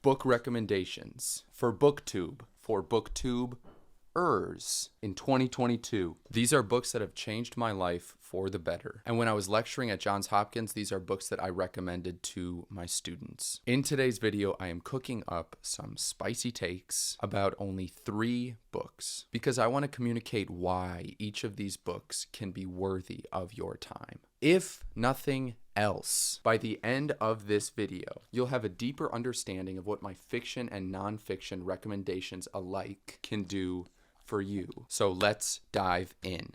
book recommendations for booktube, for booktubers in 2022. These are books that have changed my life for the better. And when I was lecturing at Johns Hopkins, these are books that I recommended to my students. In today's video, I am cooking up some spicy takes about only 3 books because I want to communicate why each of these books can be worthy of your time. If nothing else, by the end of this video, you'll have a deeper understanding of what my fiction and nonfiction recommendations alike can do for you. So let's dive in.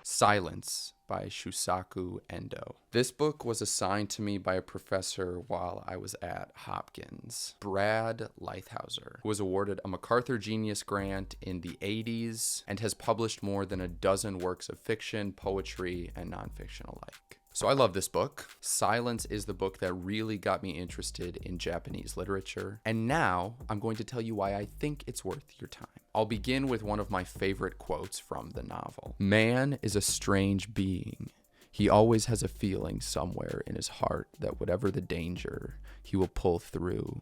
Silence by Shusaku Endo. This book was assigned to me by a professor while I was at Hopkins, Brad Leithauser, who was awarded a MacArthur Genius Grant in the 80s and has published more than a dozen works of fiction, poetry, and nonfiction alike. So I love this book. Silence is the book that really got me interested in Japanese literature. And now I'm going to tell you why I think it's worth your time. I'll begin with one of my favorite quotes from the novel. Man is a strange being. He always has a feeling somewhere in his heart that whatever the danger, he will pull through.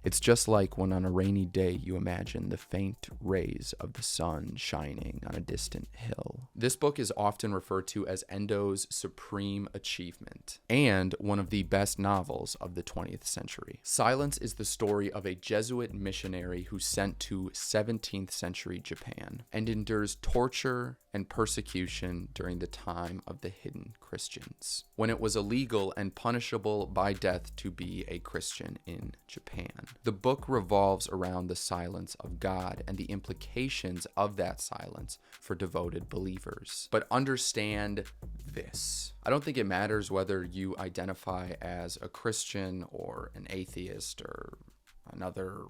It's just like when on a rainy day you imagine the faint rays of the sun shining on a distant hill. This book is often referred to as Endo's supreme achievement and one of the best novels of the 20th century. Silence is the story of a Jesuit missionary who's sent to 17th century Japan and endures torture and persecution during the time of the hidden Christians, when it was illegal and punishable by death to be a Christian in Japan. The book revolves around the silence of God and the implications of that silence for devoted believers. But understand this. I don't think it matters whether you identify as a Christian or an atheist or another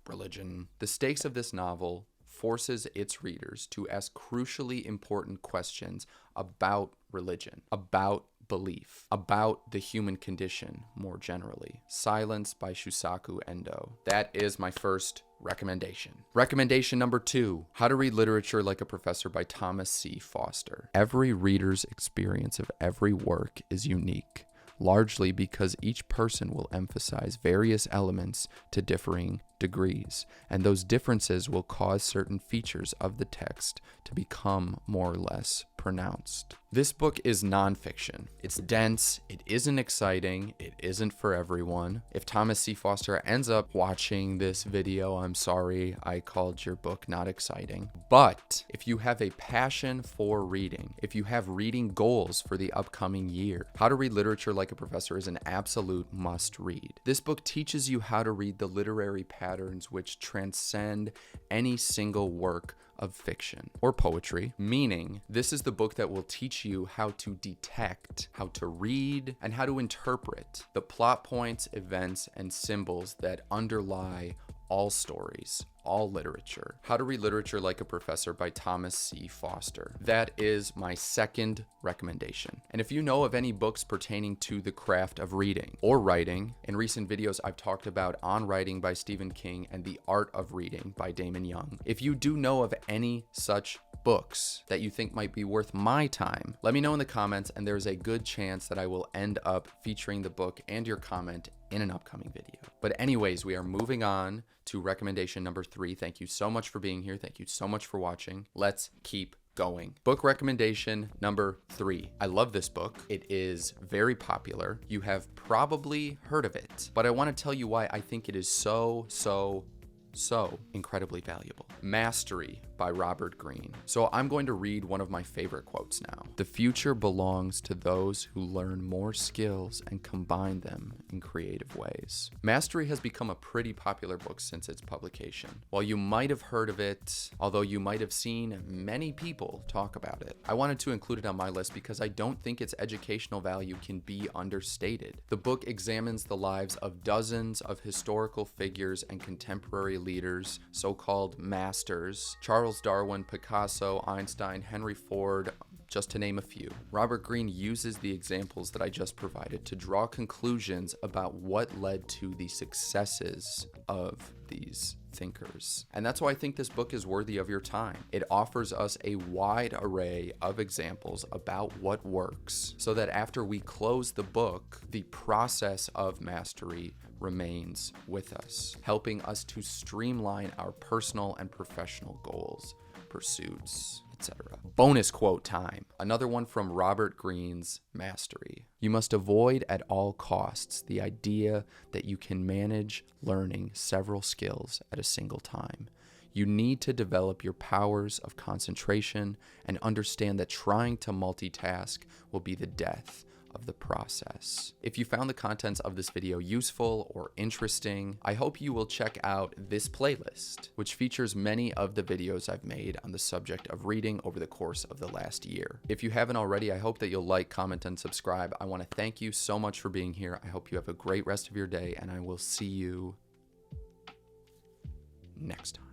religion. The stakes of this novel forces its readers to ask crucially important questions about religion, about belief, about the human condition more generally. Silence by Shusaku Endo. That is my first recommendation. Recommendation number 2, How to Read Literature Like a Professor by Thomas C. Foster. Every reader's experience of every work is unique, largely because each person will emphasize various elements to differing degrees, and those differences will cause certain features of the text to become more or less pronounced. This book is nonfiction. It's dense, it isn't exciting, it isn't for everyone. If Thomas C. Foster ends up watching this video, I'm sorry I called your book not exciting. But if you have a passion for reading, if you have reading goals for the upcoming year, How to Read Literature Like a Professor is an absolute must read. This book teaches you how to read the literary patterns which transcend any single work of fiction or poetry, meaning this is the book that will teach you how to detect, how to read, and how to interpret the plot points, events, and symbols that underlie all stories, all literature. How to Read Literature Like a Professor by Thomas C. Foster. That is my second recommendation. And if you know of any books pertaining to the craft of reading or writing, in recent videos I've talked about On Writing by Stephen King and The Art of Reading by Damon Young. If you do know of any such books that you think might be worth my time, let me know in the comments, and there's a good chance that I will end up featuring the book and your comment in an upcoming video. But anyways, we are moving on to recommendation number 3. Thank you so much for being here. Thank you so much for watching. Let's keep going. Book recommendation number 3. I love this book. It is very popular. You have probably heard of it, but I want to tell you why I think it is so incredibly valuable. Mastery by Robert Greene. So I'm going to read one of my favorite quotes now. The future belongs to those who learn more skills and combine them in creative ways. Mastery has become a pretty popular book since its publication. While you might have heard of it, although you might have seen many people talk about it, I wanted to include it on my list because I don't think its educational value can be understated. The book examines the lives of dozens of historical figures and contemporary leaders, so-called masters, Charles Darwin, Picasso, Einstein, Henry Ford, just to name a few. Robert Greene uses the examples that I just provided to draw conclusions about what led to the successes of these thinkers. And that's why I think this book is worthy of your time. It offers us a wide array of examples about what works, so that after we close the book, the process of mastery remains with us, helping us to streamline our personal and professional goals, pursuits, etc. Bonus quote time. Another one from Robert Greene's Mastery. You must avoid at all costs the idea that you can manage learning several skills at a single time. You need to develop your powers of concentration and understand that trying to multitask will be the death of the process. If you found the contents of this video useful or interesting, I hope you will check out this playlist, which features many of the videos I've made on the subject of reading over the course of the last year. If you haven't already, I hope that you'll like, comment, and subscribe. I want to thank you so much for being here. I hope you have a great rest of your day, and I will see you next time.